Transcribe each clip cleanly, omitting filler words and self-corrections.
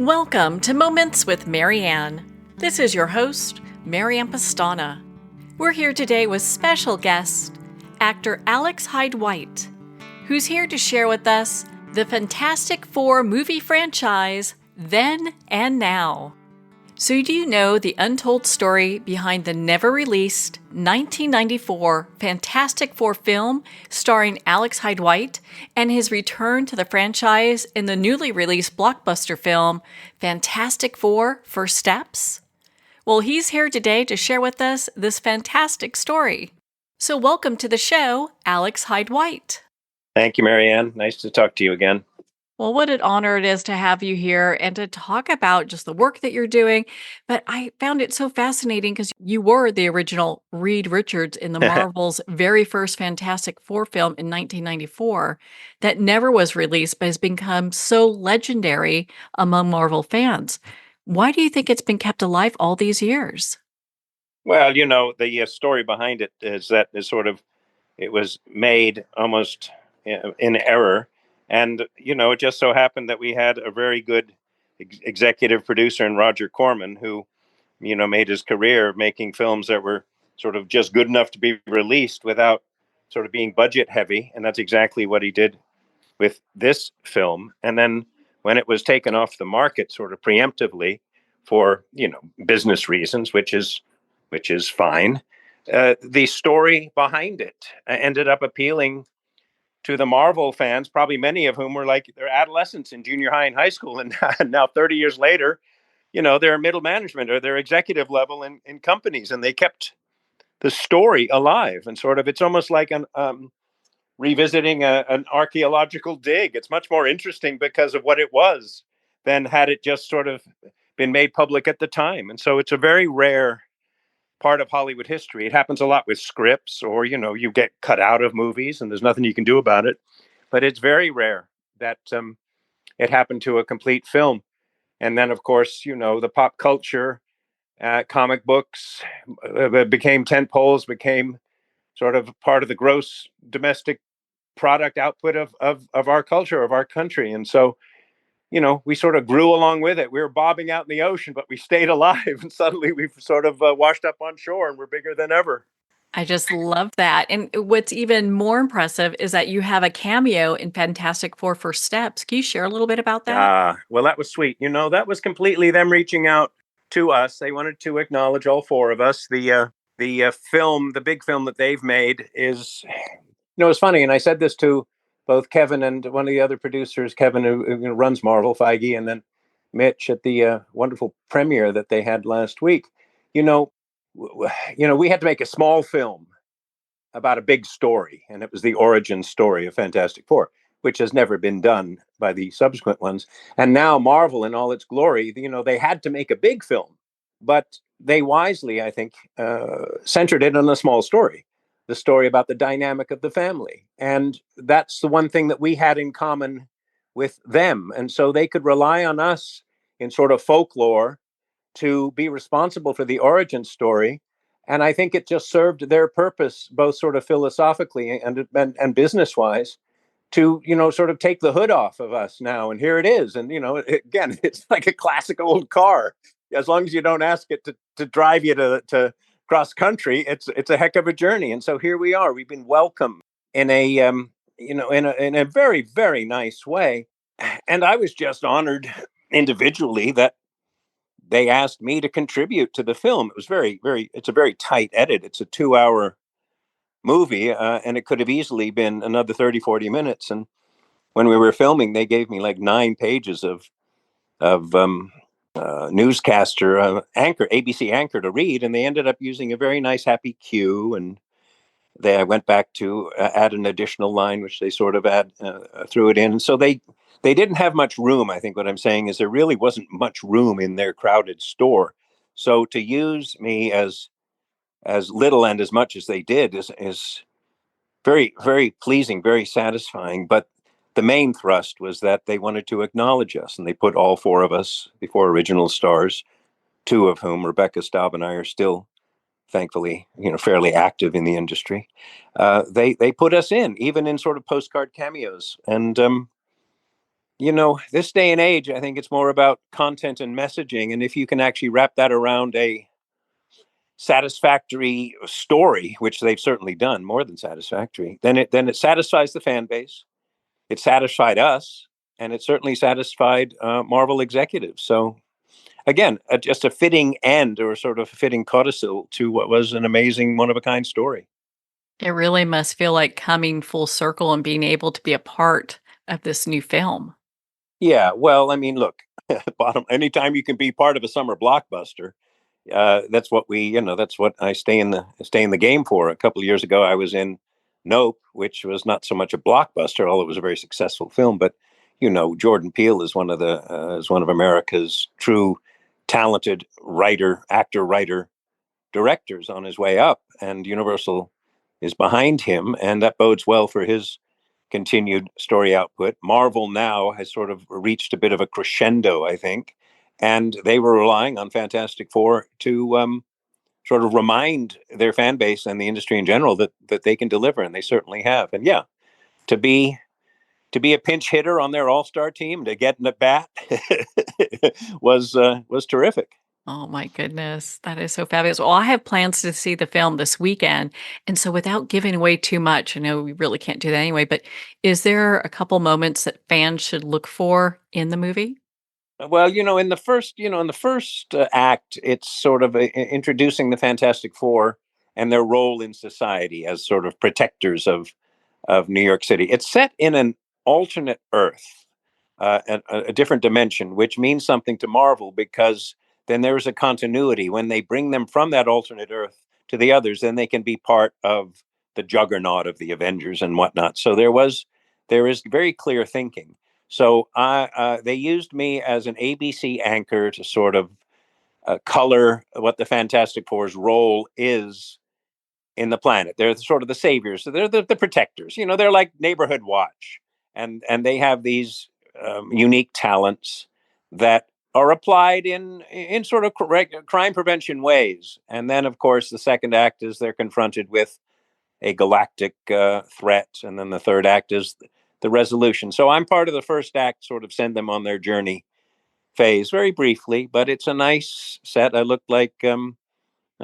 Welcome to Moments with Marianne. This is your host, Marianne Pastana. We're here today with special guest, actor Alex Hyde-White, who's here to share with us the Fantastic Four movie franchise, Then and Now. So do you know the untold story behind the never-released 1994 Fantastic Four film starring Alex Hyde-White and his return to the franchise in the newly released blockbuster film Fantastic Four: First Steps? Well, he's here today to share with us this fantastic story. So welcome to the show, Alex Hyde-White. Thank you, Marianne. Nice to talk to you again. Well, what an honor it is to have you here and to talk about just the work that you're doing. But I found it so fascinating because you were the original Reed Richards in the Marvel's very first Fantastic Four film in 1994 that never was released, but has become so legendary among Marvel fans. Why do you think it's been kept alive all these years? Well, the story behind it is that it was made almost in error. And, it just so happened that we had a very good executive producer in Roger Corman who, made his career making films that were sort of just good enough to be released without sort of being budget heavy. And that's exactly what he did with this film. And then when it was taken off the market sort of preemptively for, business reasons, which is fine, the story behind it ended up appealing to the Marvel fans, probably many of whom were like they're adolescents in junior high and high school. And now 30 years later, they're middle management or they're executive level in companies, and they kept the story alive. And sort of, it's almost like revisiting an archaeological dig. It's much more interesting because of what it was than had it just sort of been made public at the time. And so it's a very rare part of Hollywood history. It happens a lot with scripts, or you get cut out of movies and there's nothing you can do about it. But it's very rare that it happened to a complete film. And then, of course, the pop culture, comic books became tent poles, became sort of part of the gross domestic product output of our culture, of our country. And so, we sort of grew along with it. We were bobbing out in the ocean, but we stayed alive. And suddenly we've sort of washed up on shore and we're bigger than ever. I just love that. And what's even more impressive is that you have a cameo in Fantastic Four: First Steps. Can you share a little bit about that? Well, that was sweet. That was completely them reaching out to us. They wanted to acknowledge all four of us. The film, the big film that they've made is, it's funny. And I said this to both Kevin and one of the other producers, Kevin, who runs Marvel, Feige, and then Mitch at the wonderful premiere that they had last week. We had to make a small film about a big story, and it was the origin story of Fantastic Four, which has never been done by the subsequent ones. And now Marvel in all its glory, they had to make a big film, but they wisely, I think, centered it on a small story, the story about the dynamic of the family. And that's the one thing that we had in common with them. And so they could rely on us in sort of folklore to be responsible for the origin story. And I think it just served their purpose, both sort of philosophically and business wise, to, sort of take the hood off of us now. And here it is. And, again, it's like a classic old car. As long as you don't ask it to drive you to cross country, it's a heck of a journey. And so here we are. We've been welcomed in a, in a very, very nice way. And I was just honored individually that they asked me to contribute to the film. It was it's a very tight edit. It's a 2-hour movie, and it could have easily been another 30, 40 minutes. And when we were filming, they gave me like 9 pages of newscaster ABC anchor to read, and they ended up using a very nice happy cue. And I went back to add an additional line, which they sort of threw it in. And so they didn't have much room. I think what I'm saying is there really wasn't much room in their crowded store. So to use me as little and as much as they did is very, very pleasing, very satisfying. But the main thrust was that they wanted to acknowledge us, and they put all 4 of us, the 4 original stars, 2 of whom, Rebecca Staub and I, are still, thankfully, fairly active in the industry. They put us in, even in sort of postcard cameos. And This day and age, I think it's more about content and messaging. And if you can actually wrap that around a satisfactory story, which they've certainly done, more than satisfactory, then it satisfies the fan base. It satisfied us, and it certainly satisfied Marvel executives. So again, just a fitting end, or sort of a fitting codicil to what was an amazing, one of a kind story. It really must feel like coming full circle and being able to be a part of this new film. Yeah, well, I mean, look, bottom. Anytime you can be part of a summer blockbuster, that's what that's what I stay in the game for. A couple of years ago, I was in Nope, which was not so much a blockbuster, although it was a very successful film. But Jordan Peele is one of America's true talented writer directors on his way up, and Universal is behind him, and that bodes well for his continued story output. Marvel now has sort of reached a bit of a crescendo, I think, and they were relying on Fantastic Four to sort of remind their fan base and the industry in general that they can deliver, and they certainly have. And yeah, to be to be a pinch hitter on their all-star team, to get in at bat was terrific. Oh my goodness, that is so fabulous. Well, I have plans to see the film this weekend, and so without giving away too much, I know we really can't do that anyway, but is there a couple moments that fans should look for in the movie? Well, in the first act, it's sort of introducing the Fantastic Four and their role in society as sort of protectors of New York City. It's set in an alternate Earth, a different dimension, which means something to Marvel, because then there's a continuity. When they bring them from that alternate Earth to the others, then they can be part of the juggernaut of the Avengers and whatnot. So there is very clear thinking. So they used me as an ABC anchor to sort of color what the Fantastic Four's role is in the planet. They're sort of the saviors. So they're the protectors. They're like neighborhood watch, and they have these unique talents that are applied in sort of crime prevention ways. And then, of course, the second act is they're confronted with a galactic threat, and then the third act is the resolution. So I'm part of the first act, sort of send them on their journey phase very briefly, but it's a nice set. I looked like I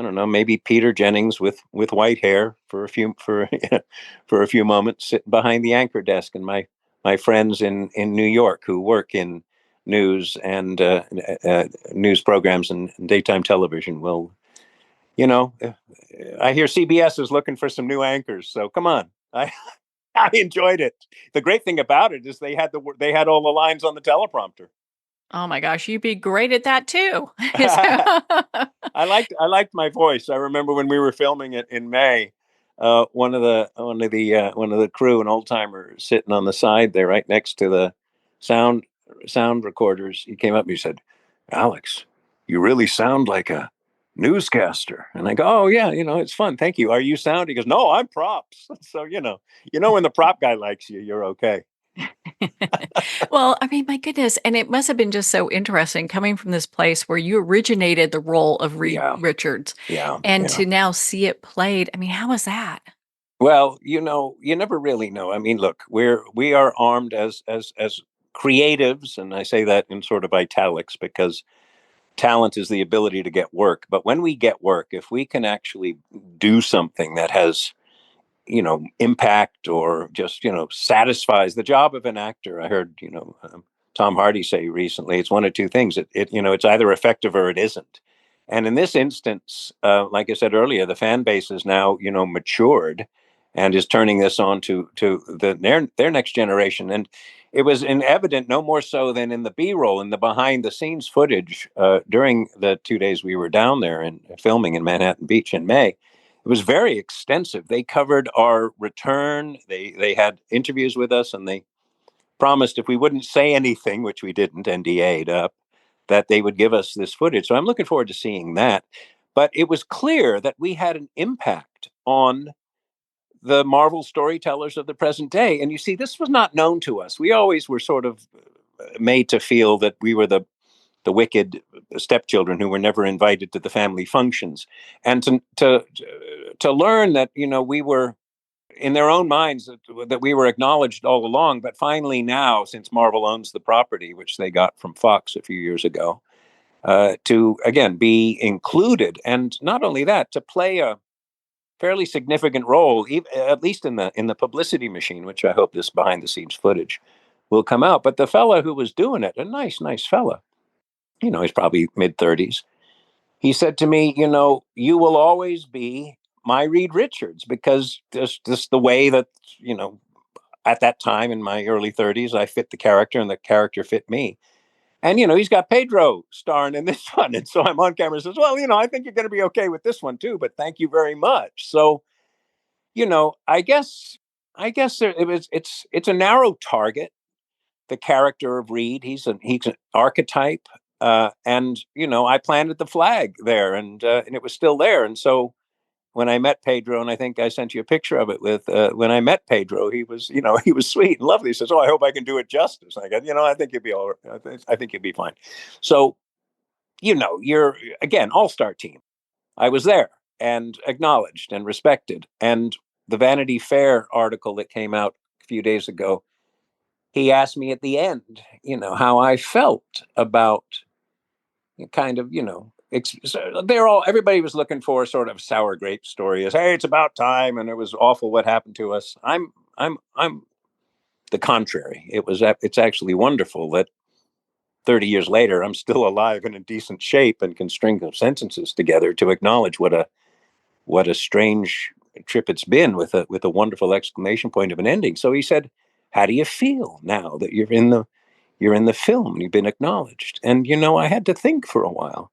don't know, maybe Peter Jennings with white hair for a few for a few moments, sitting behind the anchor desk, and my friends in New York who work in news and news programs and daytime television will, you know, uh, I hear CBS is looking for some new anchors, so come on. I I enjoyed it. The great thing about it is they had all the lines on the teleprompter. Oh my gosh, you'd be great at that too. So I liked my voice. I remember when we were filming it in May, one of the crew, an old timer, sitting on the side there, right next to the sound sound recorders. He came up and he said, "Alex, you really sound like a newscaster." And I go, "Oh yeah, it's fun. Thank you. Are you sound?" He goes, "No, I'm props." So when the prop guy likes you, you're okay. well, I mean, my goodness, and it must have been just so interesting coming from this place where you originated the role of Reed Yeah, Richards yeah, and yeah. to now see it played. I mean, how was that? Well, you never really know. I mean, look, we are armed as creatives, and I say that in sort of italics because talent is the ability to get work. But when we get work, if we can actually do something that has impact, or just satisfies the job of an actor. I heard Tom Hardy say recently, it's one of two things. It's either effective or it isn't. And in this instance, like I said earlier, the fan base is now matured and is turning this on to their next generation. And it was in evident, no more so than in the B-roll, in the behind the scenes footage during the 2 days we were down there and filming in Manhattan Beach in May. It was very extensive. They covered our return. They had interviews with us, and they promised if we wouldn't say anything, which we didn't, NDA'd up, that they would give us this footage. So I'm looking forward to seeing that. But it was clear that we had an impact on the Marvel storytellers of the present day. And you see, this was not known to us. We always were sort of made to feel that we were the wicked stepchildren who were never invited to the family functions, and to learn that we were in their own minds that we were acknowledged all along. But finally now, since Marvel owns the property, which they got from Fox a few years ago, to again be included, and not only that, to play a fairly significant role, at least in the publicity machine, which I hope this behind the scenes footage will come out. But the fella who was doing it, a nice fella, he's probably mid-30s. He said to me, you will always be my Reed Richards, because just the way that, at that time in my early 30s, I fit the character and the character fit me. And, he's got Pedro starring in this one. And so I'm on camera and says, well, I think you're going to be okay with this one too, but thank you very much. So, it's a narrow target, the character of Reed. He's an archetype. And, I planted the flag there, and it was still there. And so when I met Pedro, and I think I sent you a picture of it with, when I met Pedro, he was, he was sweet and lovely. He says, oh, I hope I can do it justice. And I go, I think you'll be all right. I think you'll be fine. So, you're, again, all-star team. I was there and acknowledged and respected. And the Vanity Fair article that came out a few days ago, he asked me at the end, how I felt about kind of, everybody was looking for a sort of sour grape story as, hey, it's about time, and it was awful what happened to us. I'm the contrary. It's actually wonderful that 30 years later, I'm still alive and in decent shape and can string some sentences together to acknowledge what a strange trip it's been, with a wonderful exclamation point of an ending. So he said, how do you feel now that you're in the film and you've been acknowledged? And, I had to think for a while.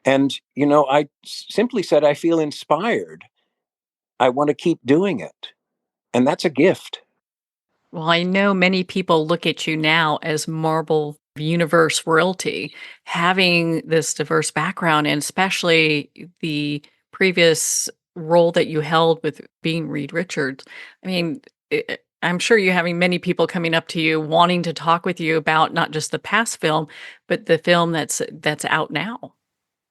And, I simply said, I feel inspired. I want to keep doing it. And that's a gift. Well, I know many people look at you now as Marvel Universe royalty, having this diverse background, and especially the previous role that you held with being Reed Richards. I mean, I'm sure you're having many people coming up to you wanting to talk with you about not just the past film, but the film that's out now.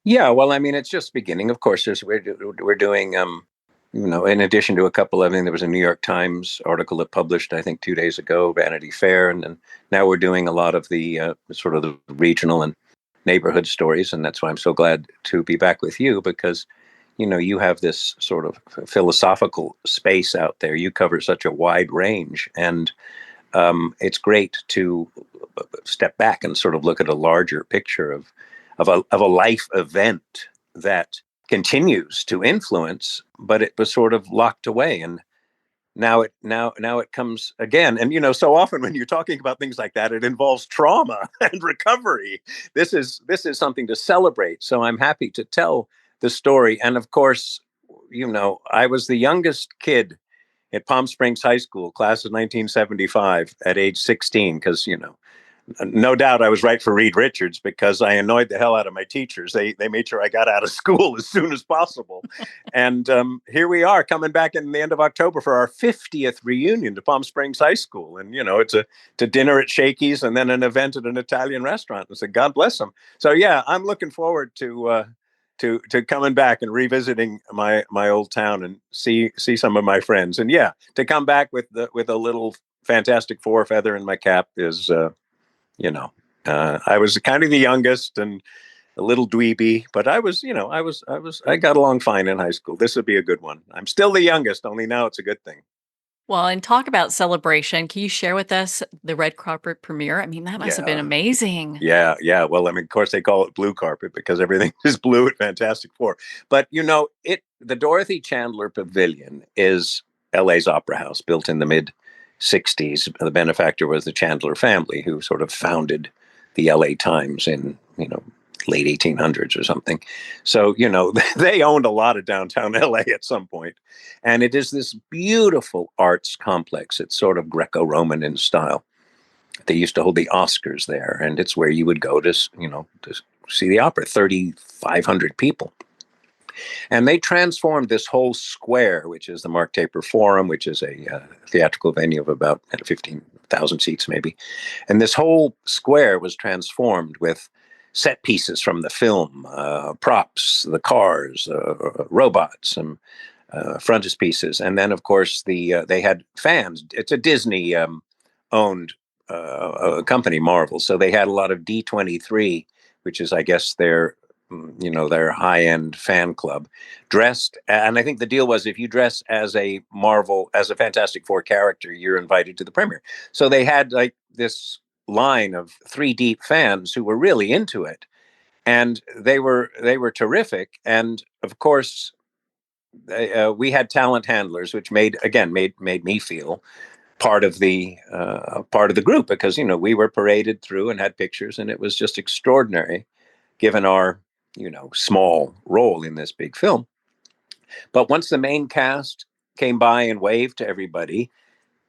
Yeah, well, I mean, it's just beginning. Of course, we're doing, in addition to a couple of, there was a New York Times article that published, I think, 2 days ago, Vanity Fair, and then now we're doing a lot of the sort of the regional and neighborhood stories, and that's why I'm so glad to be back with you, because, you have this sort of philosophical space out there. You cover such a wide range, and it's great to step back and sort of look at a larger picture of a life event that continues to influence, but it was sort of locked away, and now it comes again. And so often when you're talking about things like that, it involves trauma and recovery. This is something to celebrate. So I'm happy to tell the story. And of course, I was the youngest kid at Palm Springs High School, class of 1975, at age 16, because no doubt I was right for Reed Richards, because I annoyed the hell out of my teachers. They made sure I got out of school as soon as possible. And here we are, coming back in the end of October for our 50th reunion to Palm Springs High School. And, it's to dinner at Shakey's and then an event at an Italian restaurant. And so God bless them. So, yeah, I'm looking forward to coming back and revisiting my old town and see some of my friends. And, yeah, to come back with a little Fantastic Four feather in my cap is... I was kind of the youngest and a little dweeby, but I got along fine in high school. This would be a good one. I'm still the youngest, only now it's a good thing. Well, and talk about celebration. Can you share with us the red carpet premiere? I mean, that must have been Yeah. amazing. Yeah. Well, I mean, of course they call it blue carpet because everything is blue at Fantastic Four. But the Dorothy Chandler Pavilion is LA's opera house, built in the mid 60s. The benefactor was the Chandler family, who sort of founded the LA Times in, late 1800s or something. So, they owned a lot of downtown LA at some point. And it is this beautiful arts complex. It's sort of Greco-Roman in style. They used to hold the Oscars there, and it's where you would go to see the opera. 3,500 people. And they transformed this whole square, which is the Mark Taper Forum, which is a theatrical venue of about 15,000 seats, maybe. And this whole square was transformed with set pieces from the film, props, the cars, robots, and frontispieces. And then, of course, they had fans. It's a Disney owned company, Marvel. So they had a lot of D23, which is, I guess, their high-end fan club, dressed. And I think the deal was, if you dress as a Fantastic Four character, you're invited to the premiere. So they had like this line of three deep fans who were really into it, and they were terrific. And of course, we had talent handlers, which made me feel part of the group, because we were paraded through and had pictures, and it was just extraordinary, given our small role in this big film. But once the main cast came by and waved to everybody,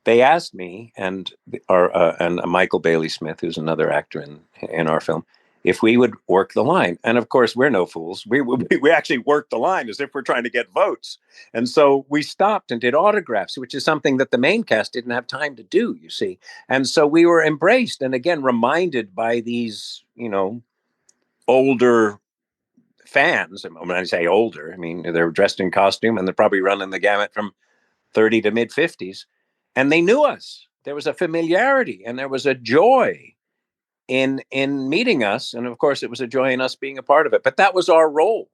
they asked me and Michael Bailey Smith, who's another actor in our film, if we would work the line. And of course, we're no fools. We actually worked the line as if we're trying to get votes. And so we stopped and did autographs, which is something that the main cast didn't have time to do, you see. And so we were embraced, and again, reminded by these, older fans. And when I say older, I mean, they're dressed in costume, and they're probably running the gamut from 30 to mid 50s. And they knew us. There was a familiarity, and there was a joy in meeting us. And of course, it was a joy in us being a part of it. But that was our role,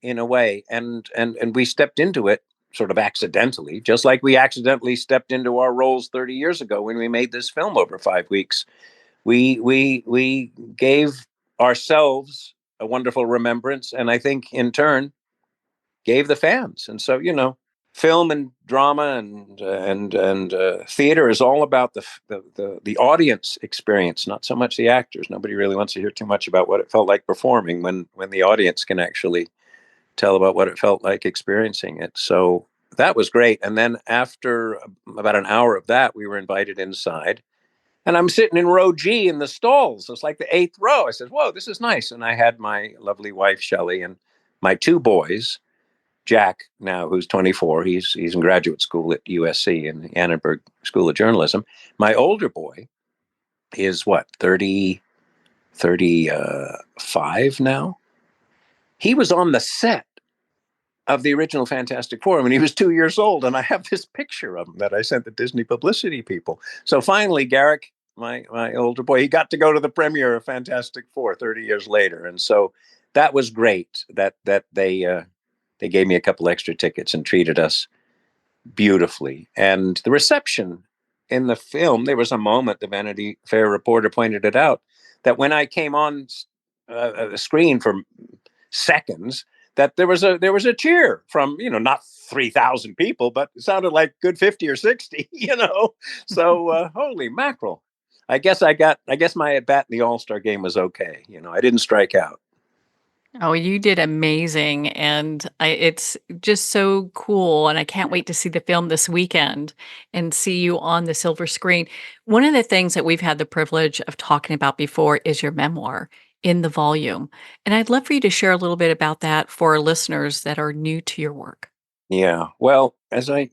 in a way. And we stepped into it sort of accidentally, just like we accidentally stepped into our roles 30 years ago when we made this film over 5 weeks. We gave ourselves a wonderful remembrance, and I think in turn gave the fans. And so, film and drama and theater is all about the audience experience, not so much the actors. Nobody really wants to hear too much about what it felt like performing, when the audience can actually tell about what it felt like experiencing it. So that was great. And then after about an hour of that, we were invited inside. And I'm sitting in row G in the stalls. It's like the 8th row. I said, whoa, this is nice. And I had my lovely wife, Shelley, and my two boys, Jack, now, who's 24. He's in graduate school at USC in Annenberg School of Journalism. My older boy is 35 now. He was on the set of the original Fantastic Four when he was 2 years old. And I have this picture of him that I sent the Disney publicity people. So finally, Garrick, my older boy, he got to go to the premiere of Fantastic Four 30 years later. And so that was great that they gave me a couple extra tickets and treated us beautifully. And the reception in the film, there was a moment, the Vanity Fair reporter pointed it out, that when I came on the screen for seconds, that there was a cheer from, not 3,000 people, but it sounded like good 50 or 60, So holy mackerel. I guess my at bat in the All-Star game was okay. I didn't strike out. Oh, you did amazing, and it's just so cool, and I can't wait to see the film this weekend and see you on the silver screen. One of the things that we've had the privilege of talking about before is your memoir, In the Volume, and I'd love for you to share a little bit about that for our listeners that are new to your work. Yeah, well, as I've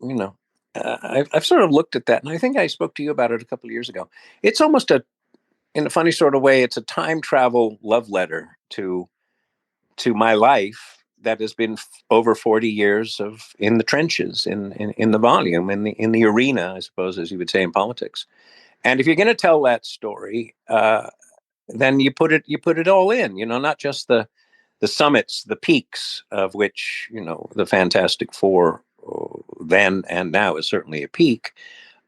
sort of looked at that, and I think I spoke to you about it a couple of years ago. It's almost in a funny sort of way, it's a time travel love letter to my life that has been over 40 years of in the trenches, in the volume, in the arena, I suppose, as you would say in politics. And if you're going to tell that story, then you put it all in, not just the summits, the peaks of which, the Fantastic Four then and now is certainly a peak.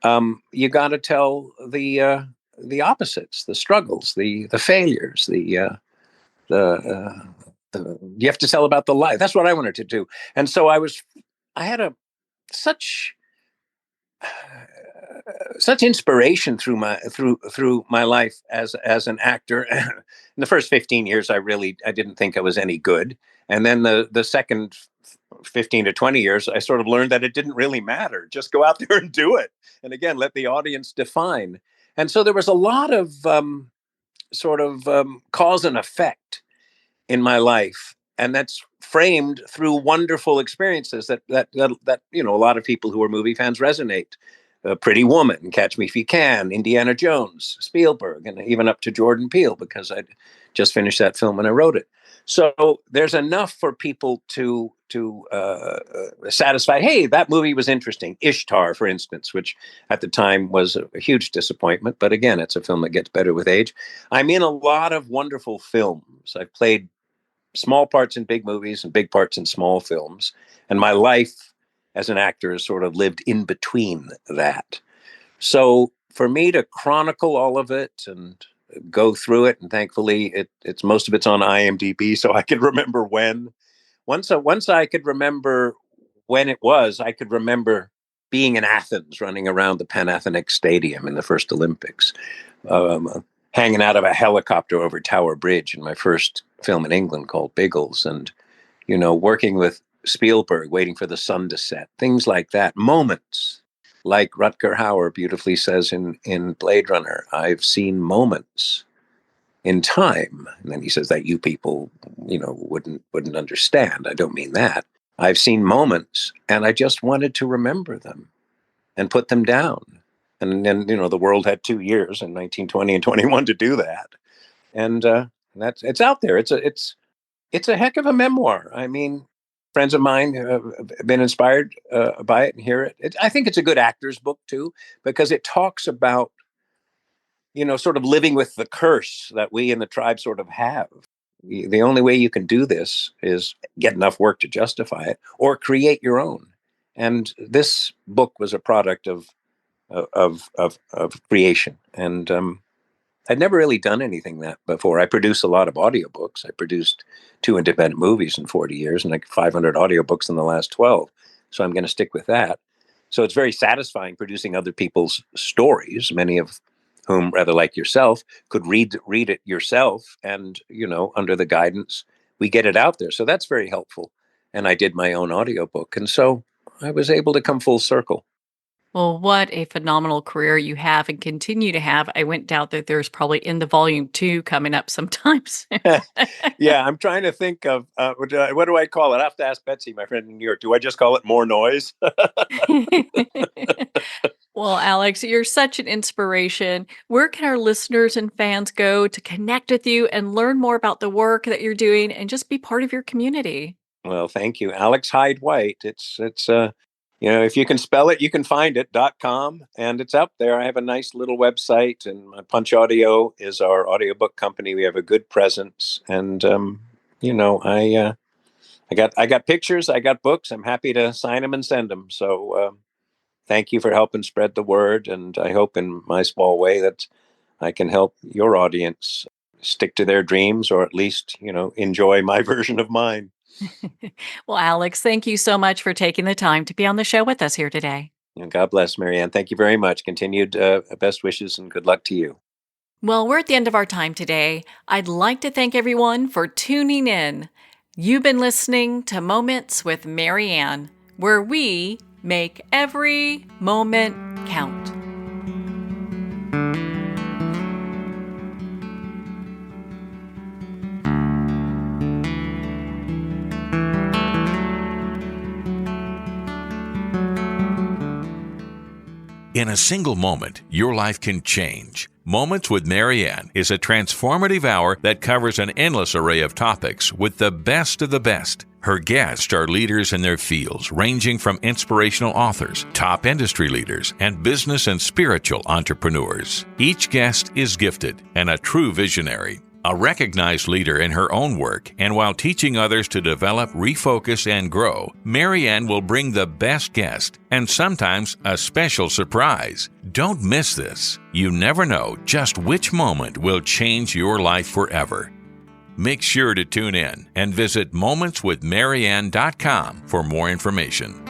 You got to tell the opposites, the struggles, the failures, the you have to tell about the life. That's what I wanted to do. And so I had such inspiration through my life as an actor. In the first 15 years, I didn't think I was any good. And then the second 15 to 20 years, I sort of learned that it didn't really matter. Just go out there and do it. And again, let the audience define. And so there was a lot of cause and effect in my life, and that's framed through wonderful experiences that a lot of people who are movie fans resonate. Pretty Woman, Catch Me If You Can, Indiana Jones, Spielberg, and even up to Jordan Peele, because I'd just finished that film when I wrote it. So there's enough for people to satisfy. Hey, that movie was interesting. Ishtar, for instance, which at the time was a huge disappointment. But again, it's a film that gets better with age. I'm in a lot of wonderful films. I've played small parts in big movies and big parts in small films. And my life as an actor has sort of lived in between that. So for me to chronicle all of it and go through it, and thankfully it's most of it's on IMDb, so I can remember when. Once I could remember when it was, I could remember being in Athens, running around the Panathenaic Stadium in the first Olympics, hanging out of a helicopter over Tower Bridge in my first film in England called Biggles, and working with Spielberg, waiting for the sun to set, things like that. Moments, like Rutger Hauer beautifully says in Blade Runner, I've seen moments in time. And then he says that you people, wouldn't understand. I don't mean that. I've seen moments, and I just wanted to remember them and put them down. And then, the world had 2 years in 1920 and 21 to do that. And it's out there. It's a heck of a memoir. I mean, friends of mine have been inspired by it and hear it. I think it's a good actor's book too, because it talks about, sort of living with the curse that we in the tribe sort of have. The only way you can do this is get enough work to justify it, or create your own. And this book was a product of creation. And I'd never really done anything that before. I produce a lot of audiobooks. I produced 2 independent movies in 40 years and like 500 audiobooks in the last 12. So I'm going to stick with that. So it's very satisfying producing other people's stories, many of whom, rather like yourself, could read it yourself. And, under the guidance, we get it out there. So that's very helpful. And I did my own audiobook. And so I was able to come full circle. Well, what a phenomenal career you have and continue to have. I went down that there's probably in the volume 2 coming up sometimes. Yeah, I'm trying to think of what do I call it? I have to ask Betsy, my friend in New York. Do I just call it More Noise? Well, Alex, you're such an inspiration. Where can our listeners and fans go to connect with you and learn more about the work that you're doing and just be part of your community? Well, thank you. Alex Hyde-White. It's if you can spell it, you can find it, .com, and it's up there. I have a nice little website, and my Punch Audio is our audiobook company. We have a good presence, and I got pictures, I got books. I'm happy to sign them and send them. So thank you for helping spread the word, and I hope in my small way that I can help your audience stick to their dreams, or at least enjoy my version of mine. Well, Alex, thank you so much for taking the time to be on the show with us here today. And God bless, Marianne. Thank you very much. Continued best wishes and good luck to you. Well, we're at the end of our time today. I'd like to thank everyone for tuning in. You've been listening to Moments with Marianne, where we make every moment count. In a single moment, your life can change. Moments with Marianne is a transformative hour that covers an endless array of topics with the best of the best. Her guests are leaders in their fields, ranging from inspirational authors, top industry leaders, and business and spiritual entrepreneurs. Each guest is gifted and a true visionary, a recognized leader in her own work, and while teaching others to develop, refocus, and grow, Marianne will bring the best guest and sometimes a special surprise. Don't miss this. You never know just which moment will change your life forever. Make sure to tune in and visit momentswithmarianne.com for more information.